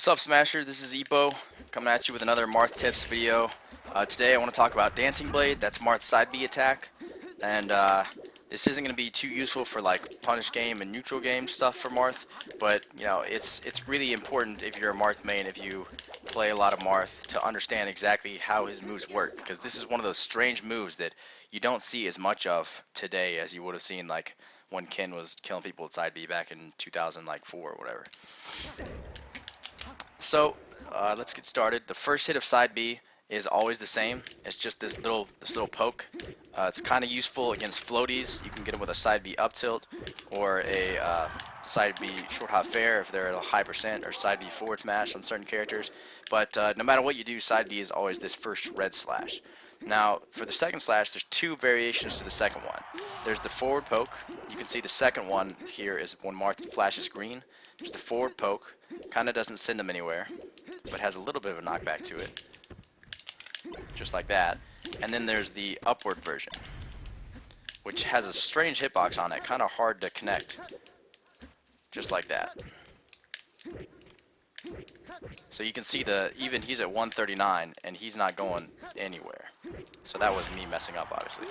What's up, Smasher? This is Ippo coming at you with another Marth tips video. Today I want to talk about Dancing Blade. That's Marth's side B attack, and this isn't going to be too useful for like punish game and neutral game stuff for Marth, but you know it's really important if you're a Marth main, if you play a lot of Marth, to understand exactly how his moves work, because this is one of those strange moves that you don't see as much of today as you would have seen like when Ken was killing people at side B back in 2004 or whatever. So let's get started. The first hit of side B is always the same. It's just this little poke. It's kind of useful against floaties. You can get them with a side B up tilt or a side B short hop fair if they're at a high percent, or side B forward smash on certain characters. But no matter what you do, side B is always this first red slash. Now, for the second slash, there's two variations to the second one. There's the forward poke. You can see the second one here is when Marth flashes green. There's the forward poke. Kind of doesn't send him anywhere, but has a little bit of a knockback to it. Just like that. And then there's the upward version, which has a strange hitbox on it. Kind of hard to connect. Just like that. So you can see even he's at 139 and he's not going anywhere. So that was me messing up, obviously.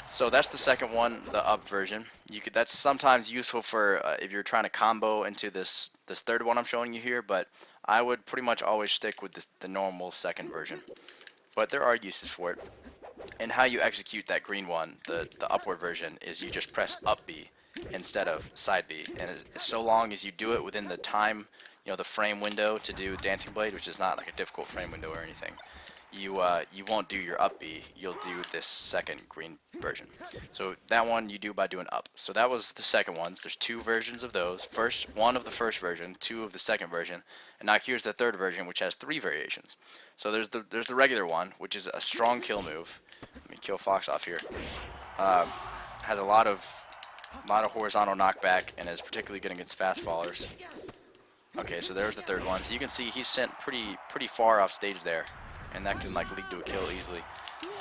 So that's the second one, the up version. That's sometimes useful for if you're trying to combo into this third one I'm showing you here, but I would pretty much always stick with the normal second version. But there are uses for it. And how you execute that green one, the upward version, is you just press up B instead of side B. And so long as you do it within the time, the frame window to do Dancing Blade, which is not like a difficult frame window or anything, you won't do your up B. You'll do this second green version. So that one you do by doing up. So that was the second ones. There's two versions of those. One of the first version, two of the second version, and now here's the third version, which has three variations. So there's the regular one, which is a strong kill move. Let me kill Fox off here. Has a lot of horizontal knockback and is particularly good against fast fallers. Okay, so there's the third one. So you can see he's sent pretty far off stage there, and that can like lead to a kill easily.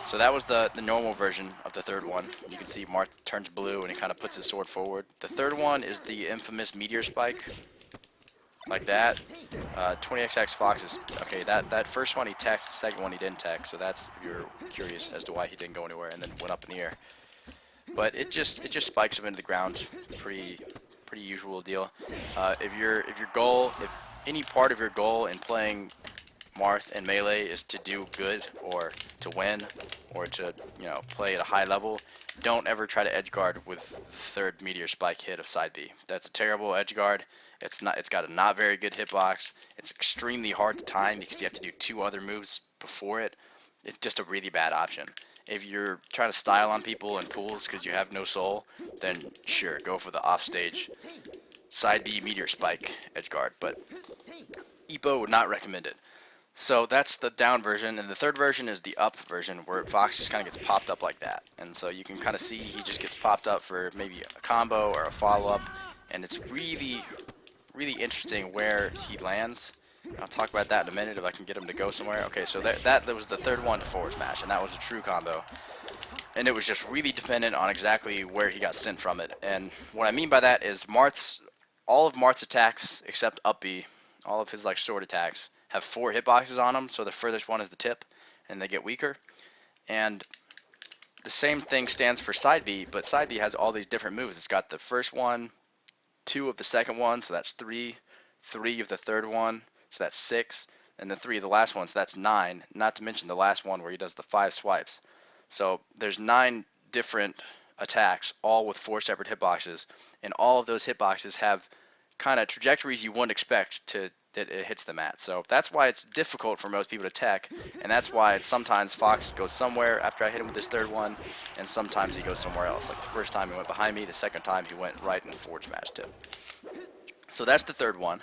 So that was the normal version of the third one. You can see Marth turns blue and he kind of puts his sword forward. The third one is the infamous Meteor Spike, like that. 20XX Fox is okay. That first one he teched, the second one he didn't tech. So that's, if you're curious as to why he didn't go anywhere and then went up in the air. But it just spikes him into the ground. Pretty usual deal. If any part of your goal in playing Marth and Melee is to do good or to win or to play at a high level, don't ever try to edge guard with the third Meteor Spike hit of side B. That's a terrible edge guard. It's got a not very good hitbox. It's extremely hard to time because you have to do two other moves before it. It's just a really bad option. If you're trying to style on people in pools because you have no soul, then sure, go for the offstage side B Meteor Spike edge guard, but Ippo would not recommend it. So that's the down version, and the third version is the up version, where Fox just kind of gets popped up like that. And so you can kind of see he just gets popped up for maybe a combo or a follow-up, and it's really interesting where he lands. I'll talk about that in a minute if I can get him to go somewhere. Okay, so that was the third one to forward smash, and that was a true combo. And it was just really dependent on exactly where he got sent from it. And what I mean by that is all of Marth's attacks except up B, all of his like sword attacks, have 4 hitboxes on them, so the furthest one is the tip, and they get weaker. And the same thing stands for side B, but side B has all these different moves. It's got the first one, 2 of the second one, so that's 3, 3 of the third one, so that's 6, and then 3 of the last one, so that's 9, not to mention the last one where he does the 5 swipes. So there's 9 different attacks, all with 4 separate hitboxes, and all of those hitboxes have kind of trajectories you wouldn't expect that it hits them at. So that's why it's difficult for most people to tech, and that's why sometimes Fox goes somewhere after I hit him with this third one, and sometimes he goes somewhere else. Like the first time he went behind me, the second time he went right in forward smash tip. So that's the third one.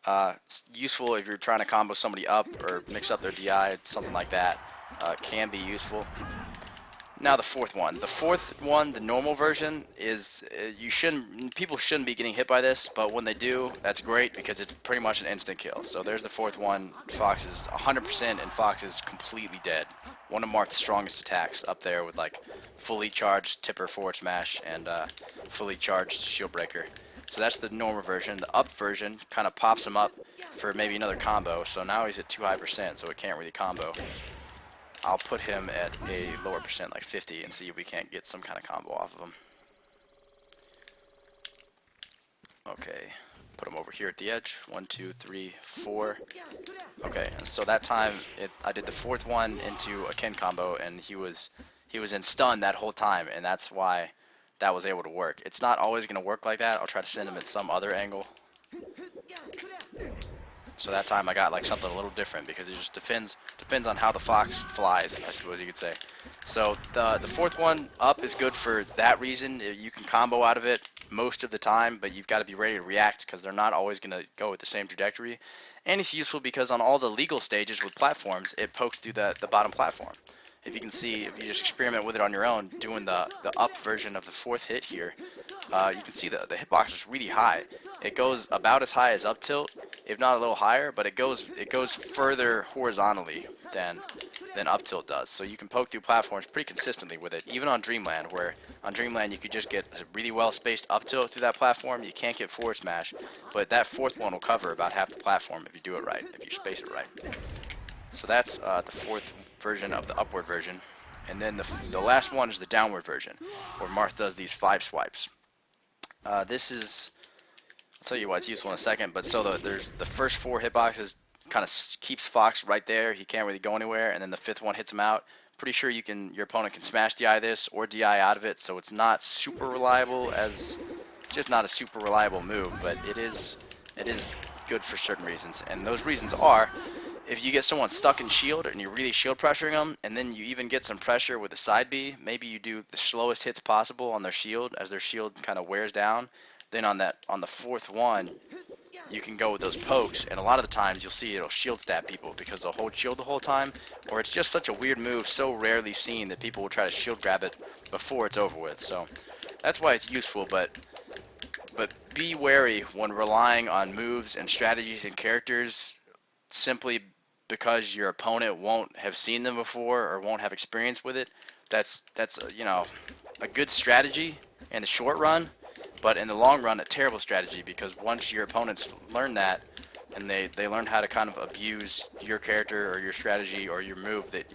It's useful if you're trying to combo somebody up or mix up their DI, something like that. Can be useful. Now the fourth one. The fourth one, the normal version, is people shouldn't be getting hit by this, but when they do, that's great because it's pretty much an instant kill. So there's the fourth one. Fox is 100% and Fox is completely dead. One of Marth's strongest attacks, up there with like fully charged tipper forward smash and fully charged shield breaker. So that's the normal version. The up version kind of pops him up for maybe another combo. So now he's at too high percent, so it can't really combo. I'll put him at a lower percent, like 50, and see if we can't get some kind of combo off of him. Okay, put him over here at the edge. 1, 2, 3, 4. Okay, and so that time I did the fourth one into a Ken combo, and he was in stun that whole time, and that's why that was able to work. It's not always going to work like that. I'll try to send him at some other angle. So that time I got like something a little different because it just depends on how the fox flies, I suppose you could say. So the fourth one up is good for that reason. You can combo out of it most of the time, but you've got to be ready to react because they're not always going to go with the same trajectory. And it's useful because on all the legal stages with platforms, it pokes through the bottom platform. If you can see, if you just experiment with it on your own, doing the up version of the fourth hit here, you can see the hitbox is really high. It goes about as high as up tilt, if not a little higher, but it goes further horizontally than up tilt does. So you can poke through platforms pretty consistently with it, even on Dreamland, where on Dreamland you could just get a really well spaced up tilt through that platform. You can't get forward smash, but that fourth one will cover about half the platform if you do it right, if you space it right. So that's the fourth version of the upward version. And then the last one is the downward version, where Marth does these 5 swipes. This is, I'll tell you why it's useful in a second, but so there's the first 4 hitboxes kind of keeps Fox right there. He can't really go anywhere, and then the 5th one hits him out. Pretty sure your opponent can smash DI this or DI out of it, so it's not super reliable just not a super reliable move, but it is good for certain reasons. And those reasons are, if you get someone stuck in shield and you're really shield pressuring them, and then you even get some pressure with the side B, maybe you do the slowest hits possible on their shield as their shield kind of wears down. Then on the 4th one, you can go with those pokes, and a lot of the times you'll see it'll shield stab people because they'll hold shield the whole time, or it's just such a weird move, so rarely seen that people will try to shield grab it before it's over with. So that's why it's useful, but be wary when relying on moves and strategies and characters simply because your opponent won't have seen them before or won't have experience with it. That's a good strategy in the short run, but in the long run a terrible strategy, because once your opponents learn that and they learn how to kind of abuse your character or your strategy or your move that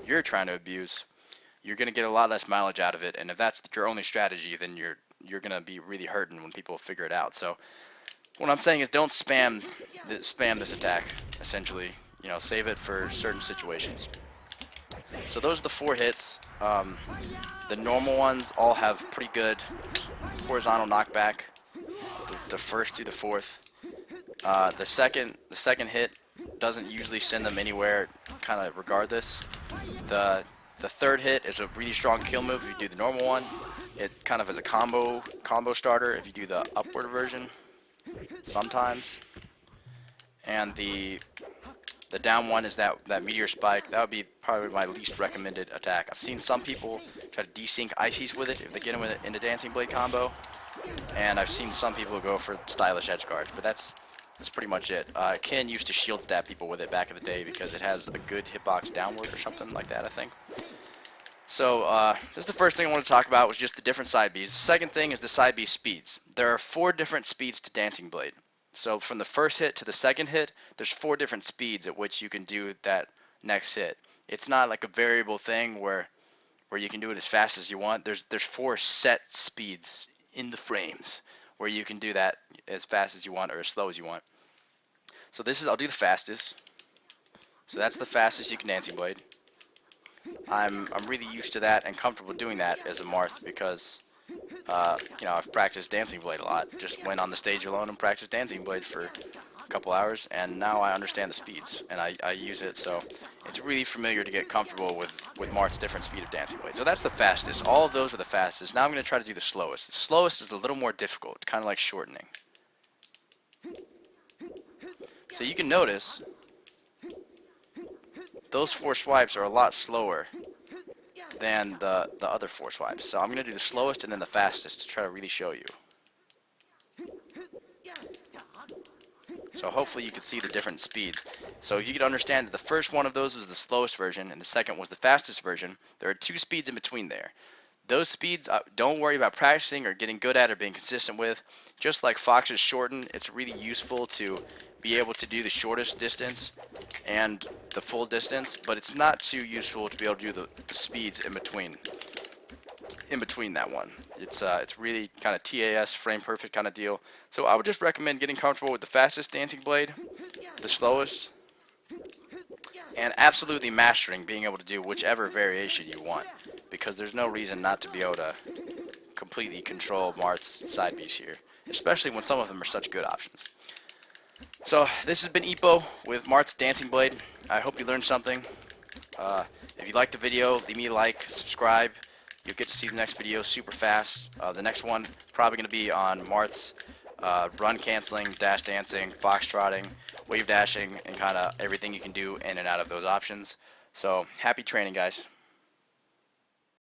you're trying to abuse, you're going to get a lot less mileage out of it. And if that's your only strategy, then you're going to be really hurting when people figure it out. So what I'm saying is don't spam this attack, essentially. Save it for certain situations. So those are the 4 hits. The normal ones all have pretty good horizontal knockback. The first through the 4th. The second hit doesn't usually send them anywhere, kind of regardless. The 3rd hit is a really strong kill move if you do the normal one. It kind of is a combo starter if you do the upward version sometimes. And the down one is that Meteor Spike. That would be probably my least recommended attack. I've seen some people try to desync ices with it if they get them in a Dancing Blade combo, and I've seen some people go for stylish edge guards, but that's pretty much it. Ken used to shield stab people with it back in the day because it has a good hitbox downward or something like that, I think. So this is the first thing I want to talk about, was just the different side Bs. The second thing is the side B speeds. There are 4 different speeds to Dancing Blade. So from the first hit to the second hit, there's 4 different speeds at which you can do that next hit. It's not like a variable thing where you can do it as fast as you want. There's 4 set speeds in the frames where you can do that as fast as you want or as slow as you want. So I'll do the fastest. So that's the fastest you can Dancing Blade. I'm really used to that and comfortable doing that as a Marth because I've practiced Dancing Blade a lot. Just went on the stage alone and practiced Dancing Blade for a couple hours, and now I understand the speeds and I use it, so it's really familiar to get comfortable with Marth's different speed of Dancing Blade. So that's the fastest. All of those are the fastest. Now I'm going to try to do the slowest. The slowest is a little more difficult, kind of like shortening. So you can notice those 4 swipes are a lot slower than the other 4 swipes. So I'm going to do the slowest and then the fastest to try to really show you. So hopefully you can see the different speeds. So you can understand that the first one of those was the slowest version and the second was the fastest version. There are 2 speeds in between there. Those speeds, don't worry about practicing or getting good at or being consistent with. Just like Fox's shorten, it's really useful to be able to do the shortest distance and the full distance, but it's not too useful to be able to do the speeds in between. In between that one, it's really kind of TAS frame perfect kind of deal. So I would just recommend getting comfortable with the fastest dancing blade, the slowest, and absolutely mastering being able to do whichever variation you want, because there's no reason not to be able to completely control Marth's side Bs here, especially when some of them are such good options. So this has been Ippo with Marth's Dancing Blade. I hope you learned something. If you liked the video, leave me a like, subscribe. You'll get to see the next video super fast. The next one probably going to be on Marth's run canceling, dash dancing, foxtrotting, wave dashing, and kind of everything you can do in and out of those options. So happy training, guys.